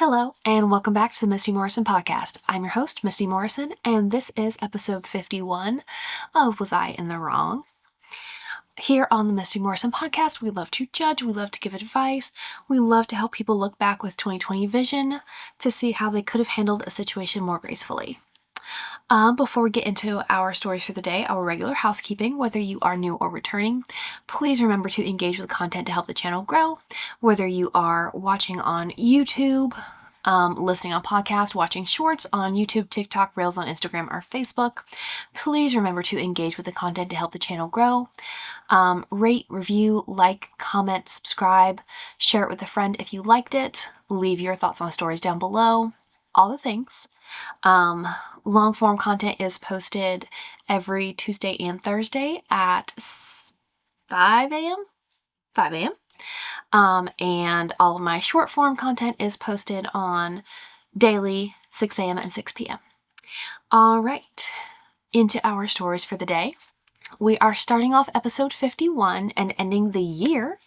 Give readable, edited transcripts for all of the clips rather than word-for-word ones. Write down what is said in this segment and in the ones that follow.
Hello, and welcome back to the Misty Morrison podcast. I'm your host, Misty Morrison, and this is episode 51 of Was I in the Wrong? Here on the Misty Morrison podcast, we love to judge, we love to give advice, we love to help people look back with 2020 vision to see how they could have handled a situation more gracefully. Before we get into our stories for the day, our regular housekeeping, whether you are new or returning, please remember to engage with content to help the channel grow. Whether you are watching on YouTube, listening on podcast, watching shorts on YouTube, TikTok, Reels on Instagram, or Facebook, please remember to engage with the content to help the channel grow. Rate, review, like, comment, subscribe, share it with a friend if you liked it, leave your thoughts on stories down below, all the things. Long form content is posted every Tuesday and Thursday at 5 a.m. And all of my short form content is posted on daily 6 a.m. and 6 p.m. All right, into our stories for the day. We are starting off episode 51 and ending the year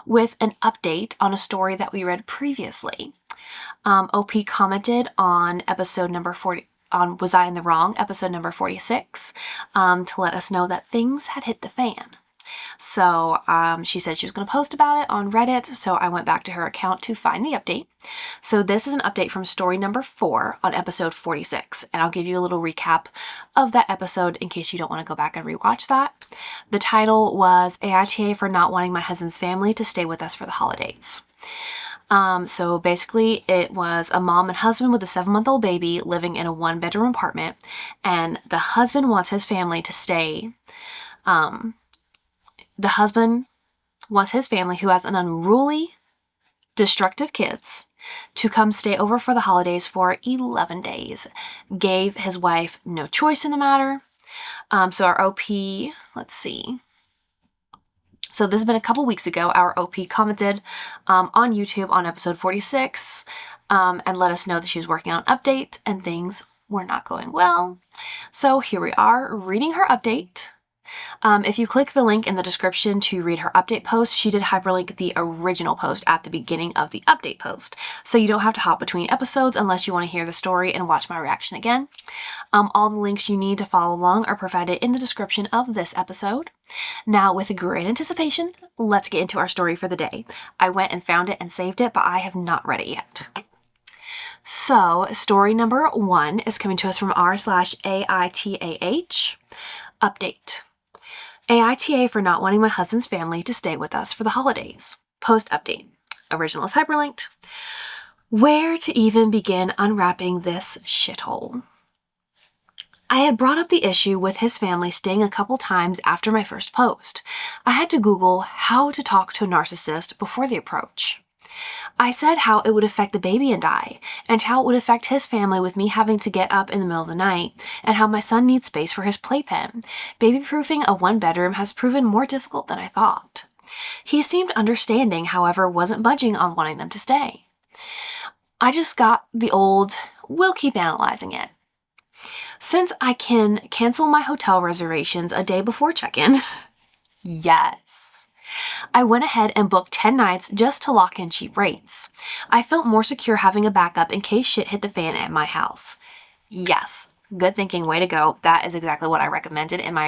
with an update on a story that we read previously. OP commented on episode number 40, on Was I in the Wrong, episode number 46, to let us know that things had hit the fan. So she said she was going to post about it on Reddit, so I went back to her account to find the update. So this is an update from story number 4 on episode 46, and I'll give you a little recap of that episode in case you don't want to go back and rewatch that. The title was AITA for not wanting my husband's family to stay with us for the holidays. So basically it was a mom and husband with a 7-month-old baby living in a 1-bedroom apartment, and the husband wants his family to stay. The husband wants his family, who has an unruly, destructive kids, to come stay over for the holidays for 11 days. Gave his wife no choice in the matter. So our OP, let's see. So this has been a couple weeks ago. Our OP commented on YouTube on episode 46 and let us know that she was working on an update and things were not going well. So here we are reading her update. If you click the link in the description to read her update post, she did hyperlink the original post at the beginning of the update post. So you don't have to hop between episodes unless you want to hear the story and watch my reaction again. All the links you need to follow along are provided in the description of this episode. Now, with great anticipation, let's get into our story for the day. I went and found it and saved it, but I have not read it yet. So, story number 1 is coming to us from r/AITAH. Update. AITA for not wanting my husband's family to stay with us for the holidays. Post update. Original is hyperlinked. Where to even begin unwrapping this shithole? I had brought up the issue with his family staying a couple times after my first post. I had to Google how to talk to a narcissist before the approach. I said how it would affect the baby and I, and how it would affect his family with me having to get up in the middle of the night, and how my son needs space for his playpen. Baby-proofing a 1-bedroom has proven more difficult than I thought. He seemed understanding, however, wasn't budging on wanting them to stay. I just got the old, we'll keep analyzing it. Since I can cancel my hotel reservations a day before check-in, yes, I went ahead and booked 10 nights just to lock in cheap rates. I felt more secure having a backup in case shit hit the fan at my house. Yes, good thinking, way to go. That is exactly what I recommended in my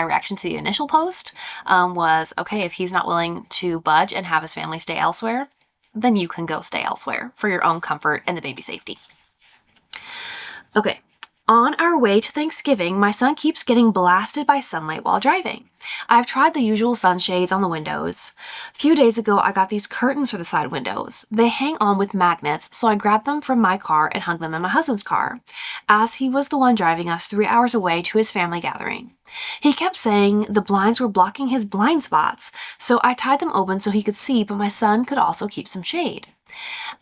reaction to the initial post, was, okay, if he's not willing to budge and have his family stay elsewhere, then you can go stay elsewhere for your own comfort and the baby safety. Okay. On our way to Thanksgiving, my son keeps getting blasted by sunlight while driving. I've tried the usual sunshades on the windows. A few days ago, I got these curtains for the side windows. They hang on with magnets, so I grabbed them from my car and hung them in my husband's car, as he was the one driving us 3 hours away to his family gathering. He kept saying the blinds were blocking his blind spots, so I tied them open so he could see, but my son could also keep some shade.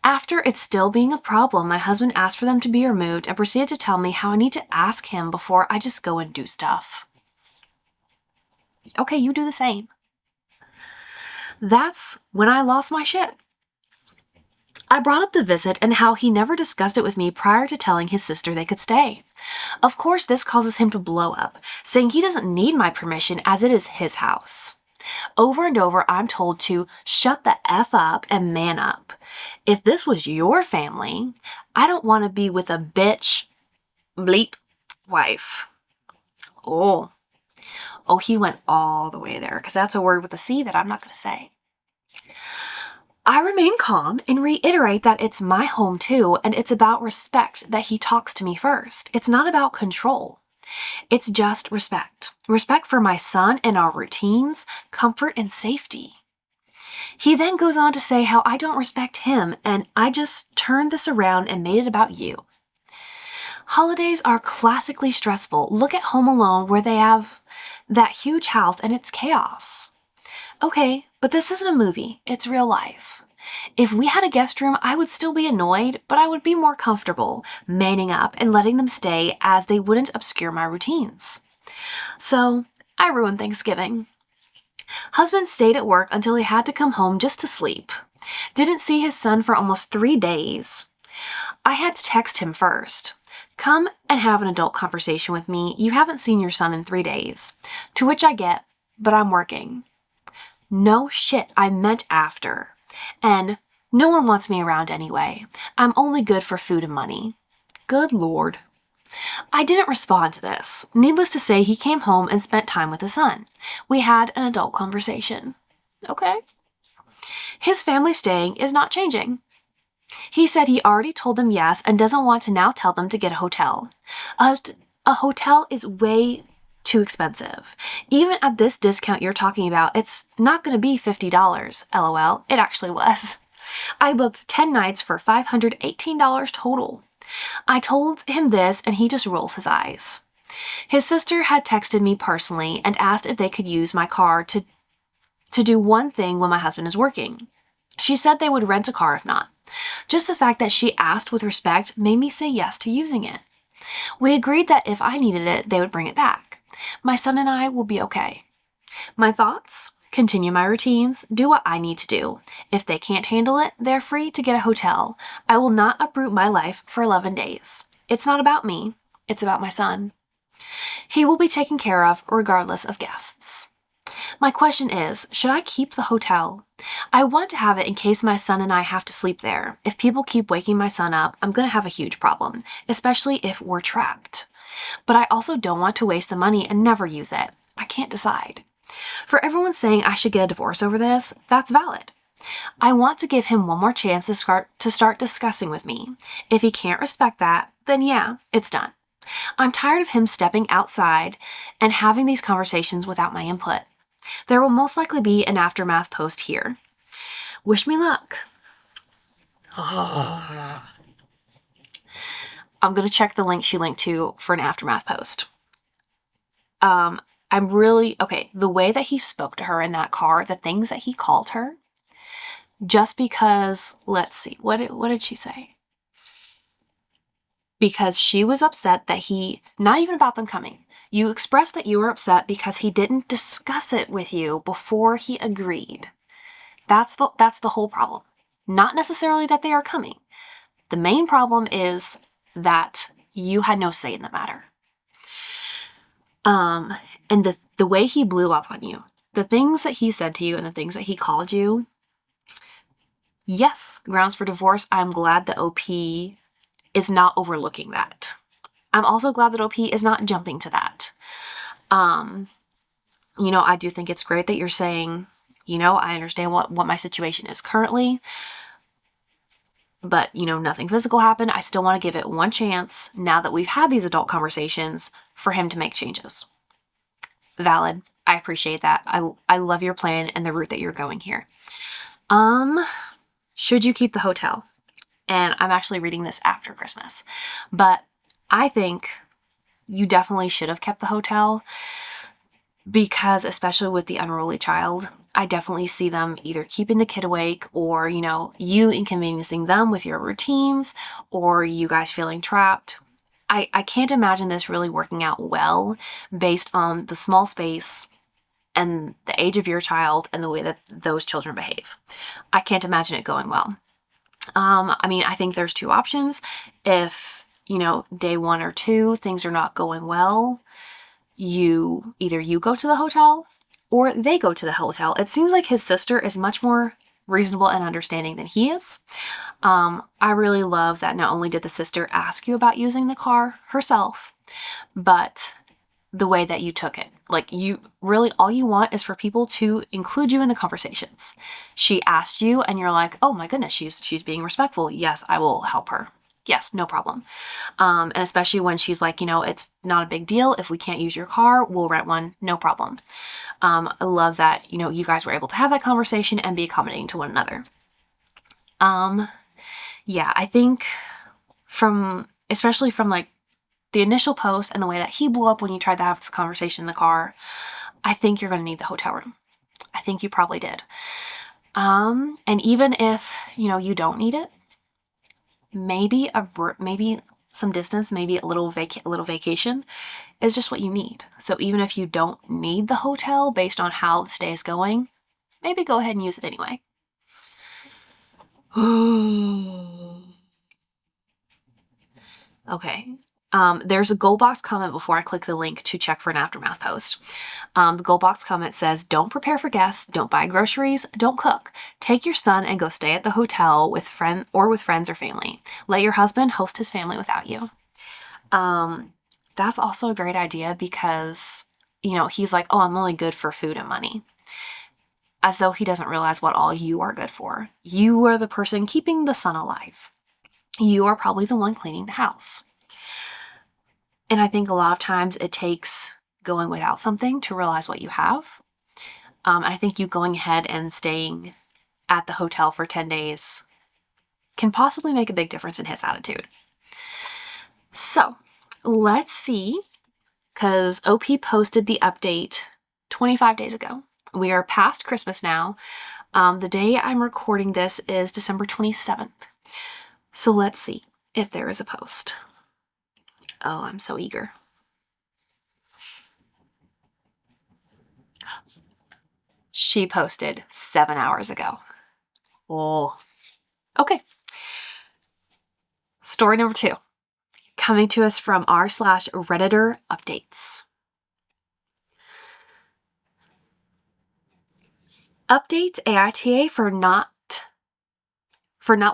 After it still being a problem, my husband asked for them to be removed and proceeded to tell me how I need to ask him before I just go and do stuff. Okay, you do the same. That's when I lost my shit. I brought up the visit and how he never discussed it with me prior to telling his sister they could stay. Of course, this causes him to blow up, saying he doesn't need my permission as it is his house. Over and over, I'm told to shut the F up and man up. If this was your family, I don't want to be with a bitch, bleep, wife. Oh, he went all the way there because that's a word with a C that I'm not going to say. I remain calm and reiterate that it's my home too, and it's about respect that he talks to me first. It's not about control. It's just respect. Respect for my son and our routines, comfort, and safety. He then goes on to say how I don't respect him, and I just turned this around and made it about you. Holidays are classically stressful. Look at Home Alone, where they have that huge house and it's chaos. Okay, but this isn't a movie, it's real life. If we had a guest room, I would still be annoyed, but I would be more comfortable manning up and letting them stay as they wouldn't obscure my routines. So, I ruined Thanksgiving. Husband stayed at work until he had to come home just to sleep. Didn't see his son for almost 3 days. I had to text him first. Come and have an adult conversation with me. You haven't seen your son in 3 days. To which I get, but I'm working. No shit, I meant after. And no one wants me around anyway. I'm only good for food and money. Good Lord. I didn't respond to this. Needless to say, he came home and spent time with his son. We had an adult conversation. Okay. His family staying is not changing. He said he already told them yes and doesn't want to now tell them to get a hotel. A hotel is way too expensive. Even at this discount you're talking about, it's not going to be $50. LOL. It actually was. I booked 10 nights for $518 total. I told him this and he just rolls his eyes. His sister had texted me personally and asked if they could use my car to do one thing when my husband is working. She said they would rent a car if not. Just the fact that she asked with respect made me say yes to using it. We agreed that if I needed it, they would bring it back. My son and I will be okay. My thoughts? Continue my routines, do what I need to do. If they can't handle it, they're free to get a hotel. I will not uproot my life for 11 days. It's not about me, it's about my son. He will be taken care of regardless of guests. My question is, should I keep the hotel? I want to have it in case my son and I have to sleep there. If people keep waking my son up, I'm going to have a huge problem, especially if we're trapped. But I also don't want to waste the money and never use it. I can't decide. For everyone saying I should get a divorce over this, that's valid. I want to give him one more chance to start discussing with me. If he can't respect that, then yeah, it's done. I'm tired of him stepping outside and having these conversations without my input. There will most likely be an aftermath post here. Wish me luck. I'm going to check the link she linked to for an aftermath post. I'm really, okay, the way that he spoke to her in that car, the things that he called her, just because, let's see, what did she say? Because she was upset that not even about them coming. You expressed that you were upset because he didn't discuss it with you before he agreed. That's the whole problem. Not necessarily that they are coming. The main problem is that you had no say in the matter. And the way he blew up on you, the things that he said to you and the things that he called you, yes, grounds for divorce. I'm glad that OP is not overlooking that. I'm also glad that OP is not jumping to that. I do think it's great that you're saying, I understand what my situation is currently, but, nothing physical happened. I still want to give it one chance now that we've had these adult conversations for him to make changes. Valid. I appreciate that. I love your plan and the route that you're going here. Should you keep the hotel? And I'm actually reading this after Christmas, but I think you definitely should have kept the hotel because, especially with the unruly child, I definitely see them either keeping the kid awake or, you inconveniencing them with your routines or you guys feeling trapped. I can't imagine this really working out well based on the small space and the age of your child and the way that those children behave. I can't imagine it going well. I think there's 2 options. If, day 1 or 2, things are not going well, either you go to the hotel or they go to the hotel. It seems like his sister is much more reasonable and understanding than he is. I really love that not only did the sister ask you about using the car herself, but the way that you took it. Like, you really, all you want is for people to include you in the conversations. She asked you and you're like, oh my goodness, she's being respectful. Yes, I will help her. Yes, no problem. And especially when she's like, it's not a big deal. If we can't use your car, we'll rent one. No problem. I love that, you guys were able to have that conversation and be accommodating to one another. Yeah, I think especially from like the initial post and the way that he blew up when you tried to have this conversation in the car, I think you're going to need the hotel room. I think you probably did. And even if, you don't need it, maybe some distance, maybe a little vacation is just what you need. So even if you don't need the hotel based on how the stay is going, maybe go ahead and use it anyway. Okay. There's a gold box comment before I click the link to check for an aftermath post. The gold box comment says, don't prepare for guests, don't buy groceries, don't cook. Take your son and go stay at the hotel with friends or family. Let your husband host his family without you. That's also a great idea because, he's like, oh, I'm only good for food and money. As though he doesn't realize what all you are good for. You are the person keeping the son alive. You are probably the one cleaning the house. And I think a lot of times it takes going without something to realize what you have. I think you going ahead and staying at the hotel for 10 days can possibly make a big difference in his attitude. So let's see, because OP posted the update 25 days ago. We are past Christmas now. The day I'm recording this is December 27th. So let's see if there is a post. Oh, I'm so eager. She posted 7 hours ago. Oh, okay. Story number 2, coming to us from r/Redditor updates. Update AITA for not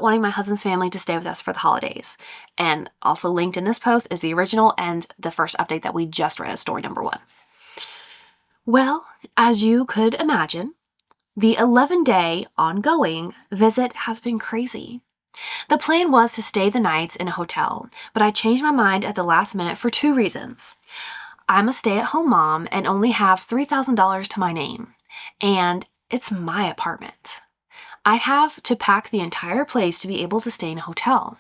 wanting my husband's family to stay with us for the holidays. And also linked in this post is the original and the first update that we just read as story number 1. Well, as you could imagine, the 11-day ongoing visit has been crazy. The plan was to stay the nights in a hotel, but I changed my mind at the last minute for 2 reasons. I'm a stay-at-home mom and only have $3,000 to my name, and it's my apartment. I'd have to pack the entire place to be able to stay in a hotel.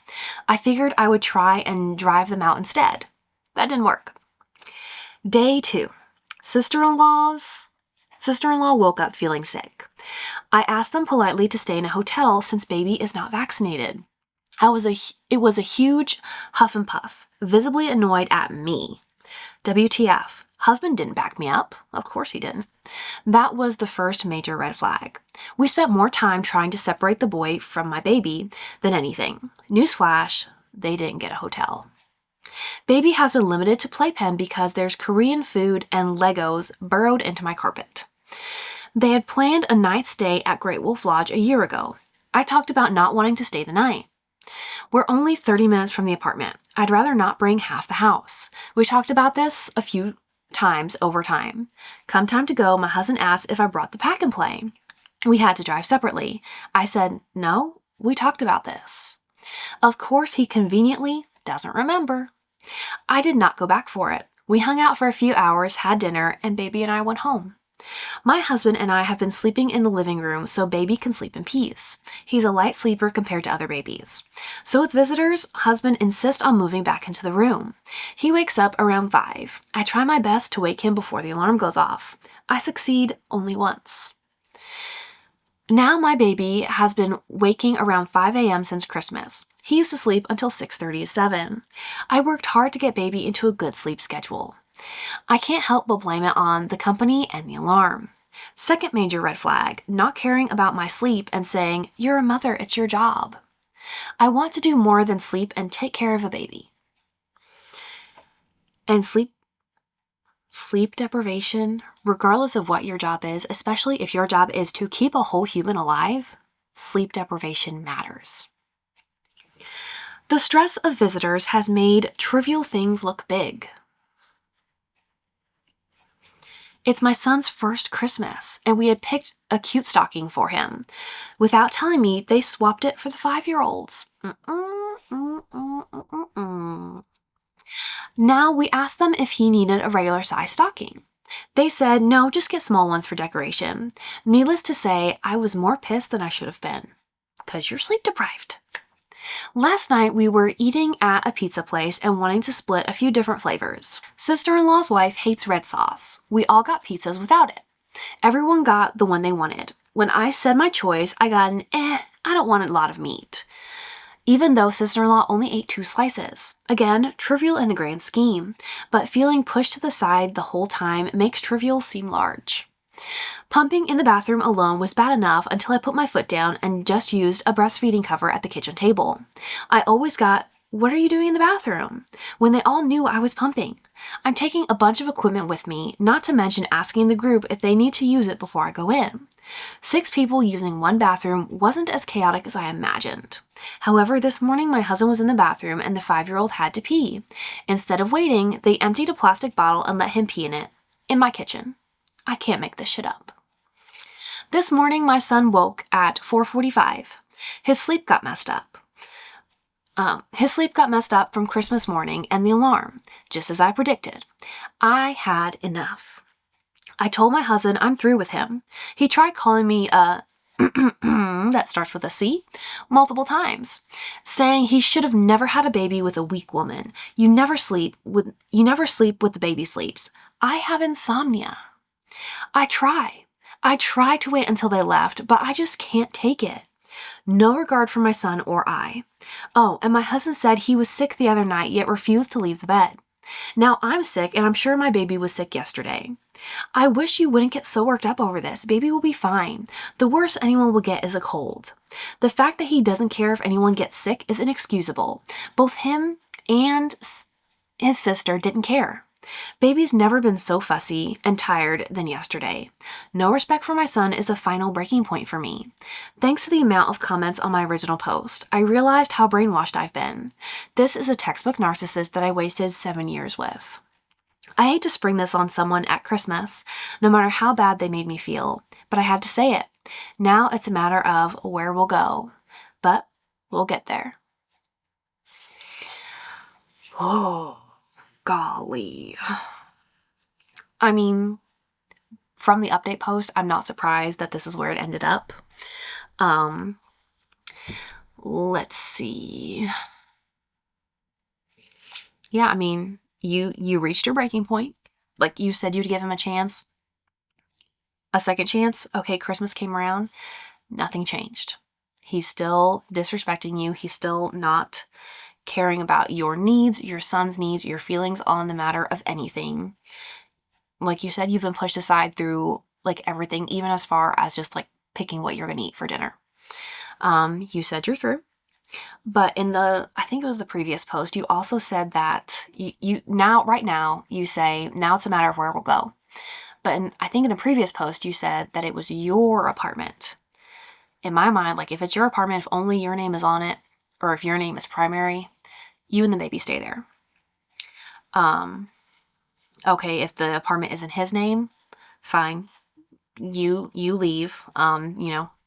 I figured I would try and drive them out instead. That didn't work. Day 2. Sister-in-law woke up feeling sick. I asked them politely to stay in a hotel since baby is not vaccinated. It was a huge huff and puff, visibly annoyed at me. WTF. Husband didn't back me up. Of course he didn't. That was the first major red flag. We spent more time trying to separate the boy from my baby than anything. Newsflash, they didn't get a hotel. Baby has been limited to playpen because there's Korean food and Legos burrowed into my carpet. They had planned a night stay at Great Wolf Lodge a year ago. I talked about not wanting to stay the night. We're only 30 minutes from the apartment. I'd rather not bring half the house. We talked about this a few times over time. Come time to go, my husband asked if I brought the pack and play. We had to drive separately. I said, no, we talked about this. Of course, he conveniently doesn't remember. I did not go back for it. We hung out for a few hours, had dinner, and baby and I went home. My husband and I have been sleeping in the living room so baby can sleep in peace. He's a light sleeper compared to other babies. So with visitors, husband insists on moving back into the room. He wakes up around 5. I try my best to wake him before the alarm goes off. I succeed only once. Now my baby has been waking around 5 a.m. since Christmas. He used to sleep until 6:30 to 7. I worked hard to get baby into a good sleep schedule. I can't help but blame it on the company and the alarm. Second major red flag, not caring about my sleep and saying, you're a mother, it's your job. I want to do more than sleep and take care of a baby. And sleep Sleep deprivation, regardless of what your job is, especially if your job is to keep a whole human alive, sleep deprivation matters. The stress of visitors has made trivial things look big. It's my son's first Christmas, and we had picked a cute stocking for him. Without telling me, they swapped it for the 5-year-olds. Now we asked them if he needed a regular size stocking. They said, no, just get small ones for decoration. Needless to say, I was more pissed than I should have been. 'Cause you're sleep deprived. Last night we were eating at a pizza place and wanting to split a few different flavors. Sister-in-law's wife hates red sauce. We all got pizzas without it. Everyone got the one they wanted. When I said my choice, I got an I don't want a lot of meat. Even though sister-in-law only ate 2 slices. Again, trivial in the grand scheme, but feeling pushed to the side the whole time makes trivial seem large. Pumping in the bathroom alone was bad enough until I put my foot down and just used a breastfeeding cover at the kitchen table. I always got, "What are you doing in the bathroom?" when they all knew I was pumping. I'm taking a bunch of equipment with me, not to mention asking the group if they need to use it before I go in. 6 people using one bathroom wasn't as chaotic as I imagined. However, this morning my husband was in the bathroom and the 5-year-old had to pee. Instead of waiting, they emptied a plastic bottle and let him pee in it. In my kitchen. I can't make this shit up. This morning my son woke at 4:45. His sleep got messed up. From Christmas morning and the alarm, just as I predicted. I had enough. I told my husband I'm through with him. He tried calling me a that starts with a C multiple times, saying he should have never had a baby with a weak woman. You never sleep with the baby sleeps. I have insomnia. I try to wait until they left, but I just can't take it. No regard for my son or I. Oh, and my husband said he was sick the other night, yet refused to leave the bed. Now I'm sick, and I'm sure my baby was sick yesterday. I wish you wouldn't get so worked up over this. Baby will be fine. The worst anyone will get is a cold. The fact that he doesn't care if anyone gets sick is inexcusable. Both him and his sister didn't care. Baby's never been so fussy and tired than yesterday. No respect for my son is the final breaking point for me. Thanks to the amount of comments on my original post, I realized how brainwashed I've been. This is a textbook narcissist that I wasted 7 years with. I hate to spring this on someone at Christmas, no matter how bad they made me feel, but I had to say it. Now it's a matter of where we'll go, but we'll get there. Oh. Golly. I mean, from the update post, I'm not surprised that this is where it ended up. Let's see. Yeah, I mean, you reached your breaking point. Like you said you'd give him a chance. A second chance. Okay, Christmas came around. Nothing changed. He's still disrespecting you. He's still not caring about your needs, your son's needs, your feelings on the matter of anything. Like you said, you've been pushed aside through like everything, even as far as just like picking what you're gonna eat for dinner. You said you're through. But I think it was the previous post, you also said that right now, you say, now it's a matter of where we'll go. But I think in the previous post, you said that it was your apartment. In my mind, like if it's your apartment, if only your name is on it, or if your name is primary, you and the baby stay there. Okay, if the apartment is in his name, fine. You leave.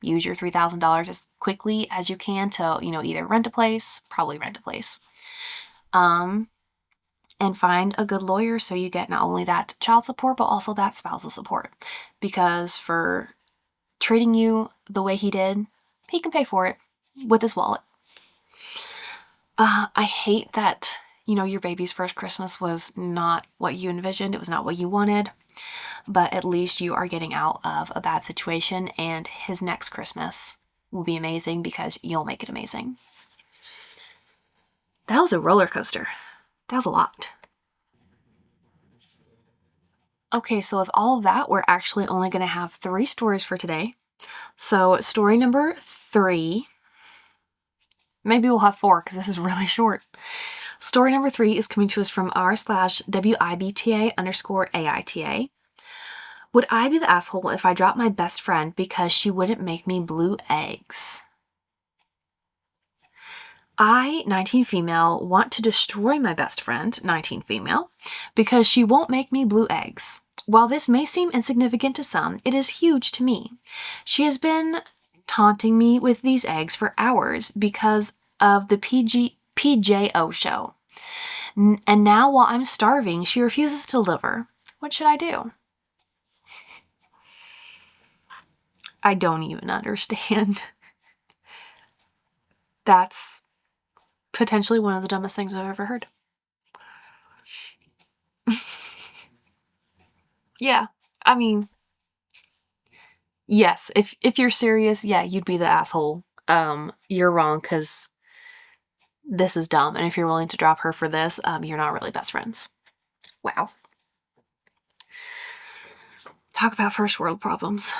Use your $3,000 as quickly as you can to, either probably rent a place. And find a good lawyer so you get not only that child support, but also that spousal support. Because for treating you the way he did, he can pay for it with his wallet. I hate that, your baby's first Christmas was not what you envisioned. It was not what you wanted. But at least you are getting out of a bad situation, and his next Christmas will be amazing because you'll make it amazing. That was a roller coaster. That was a lot. Okay, so with all of that, we're actually only going to have 3 stories for today. So story number 3, maybe we'll have 4 because this is really short. Story number 3 is coming to us from r/WIBTA_AITA. Would I be the asshole if I dropped my best friend because she wouldn't make me blue eggs? I, 19 female, want to destroy my best friend, 19 female, because she won't make me blue eggs. While this may seem insignificant to some, it is huge to me. She has been taunting me with these eggs for hours because of the PJO show. And now, while I'm starving, she refuses to deliver. What should I do? I don't even understand. That's potentially one of the dumbest things I've ever heard. Yeah, I mean, yes, if you're serious, yeah, you'd be the asshole. You're wrong because this is dumb, and if you're willing to drop her for this, you're not really best friends. Wow. Talk about first world problems.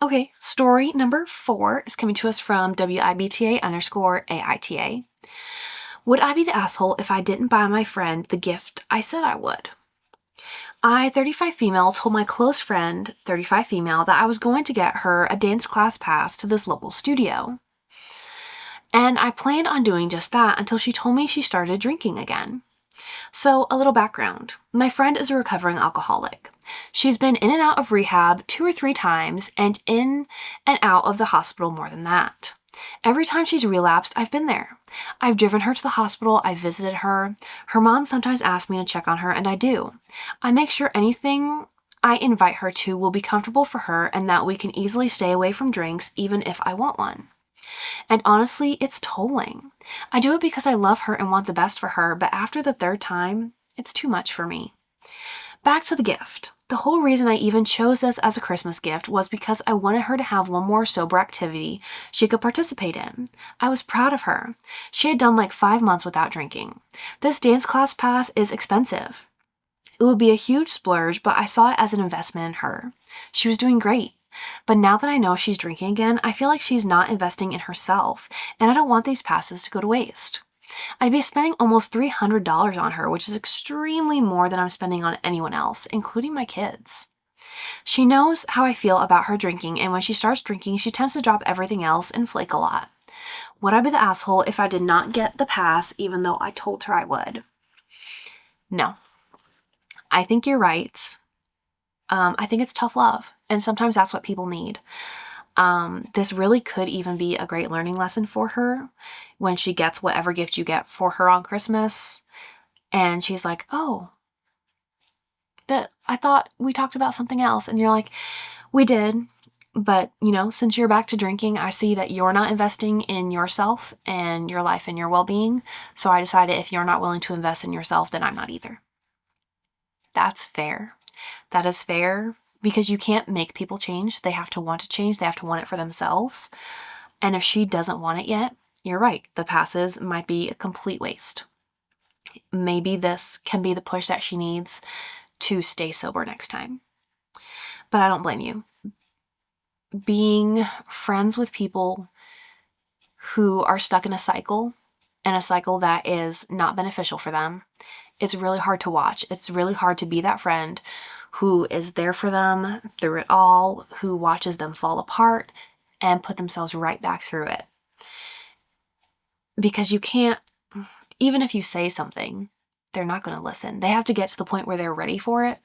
Okay, story number 4 is coming to us from WIBTA_AITA. Would I be the asshole if I didn't buy my friend the gift I said I would? I, 35 female, told my close friend, 35 female, that I was going to get her a dance class pass to this local studio. And I planned on doing just that until she told me she started drinking again. So, a little background. My friend is a recovering alcoholic. She's been in and out of rehab 2 or 3 times and in and out of the hospital more than that. Every time she's relapsed, I've been there. I've driven her to the hospital, I've visited her. Her mom sometimes asks me to check on her, and I do. I make sure anything I invite her to will be comfortable for her and that we can easily stay away from drinks even if I want one. And honestly, it's tolling. I do it because I love her and want the best for her, but after the 3rd time, it's too much for me. Back to the gift. The whole reason I even chose this as a Christmas gift was because I wanted her to have one more sober activity she could participate in. I was proud of her. She had done like 5 months without drinking. This dance class pass is expensive. It would be a huge splurge, but I saw it as an investment in her. She was doing great. But now that I know she's drinking again, I feel like she's not investing in herself, and I don't want these passes to go to waste. I'd be spending almost $300 on her, which is extremely more than I'm spending on anyone else, including my kids. She knows how I feel about her drinking, and when she starts drinking, she tends to drop everything else and flake a lot. Would I be the asshole if I did not get the pass even though I told her I would? No. I think you're right. I think it's tough love, and sometimes that's what people need. This really could even be a great learning lesson for her when she gets whatever gift you get for her on Christmas, and she's like, oh, that I thought we talked about something else, and you're like, we did, but since you're back to drinking, I see that you're not investing in yourself and your life and your well-being, so I decided if you're not willing to invest in yourself, then I'm not either. That's fair. That is fair because you can't make people change. They have to want to change. They have to want it for themselves. And if she doesn't want it yet, you're right. The passes might be a complete waste. Maybe this can be the push that she needs to stay sober next time. But I don't blame you. Being friends with people who are stuck in a cycle, and a cycle that is not beneficial for them, it's really hard to watch. It's really hard to be that friend who is there for them through it all, who watches them fall apart and put themselves right back through it. Because you can't, even if you say something, they're not going to listen. They have to get to the point where they're ready for it,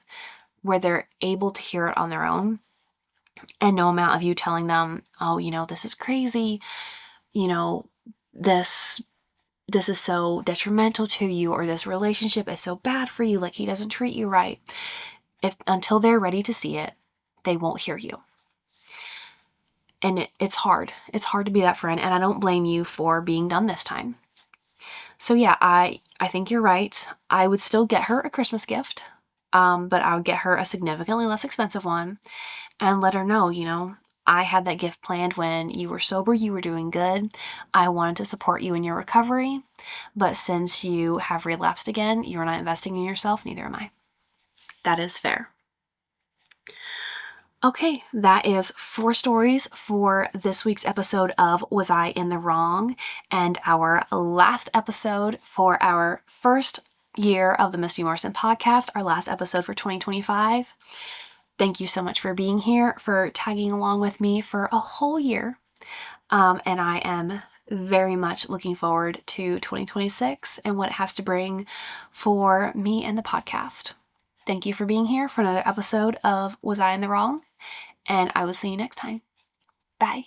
where they're able to hear it on their own. And no amount of you telling them, oh, this is crazy, this is so detrimental to you, or this relationship is so bad for you, like he doesn't treat you right. Until they're ready to see it, they won't hear you. And it's hard. It's hard to be that friend, and I don't blame you for being done this time. So yeah, I think you're right. I would still get her a Christmas gift, but I would get her a significantly less expensive one and let her know, I had that gift planned when you were sober, you were doing good. I wanted to support you in your recovery, but since you have relapsed again, you're not investing in yourself, neither am I. That is fair. Okay, that is 4 stories for this week's episode of Was I in the Wrong? And our last episode for our first year of the Misty Morrison podcast, our last episode for 2025. Thank you so much for being here, for tagging along with me for a whole year. And I am very much looking forward to 2026 and what it has to bring for me and the podcast. Thank you for being here for another episode of Was I in the Wrong? And I will see you next time. Bye.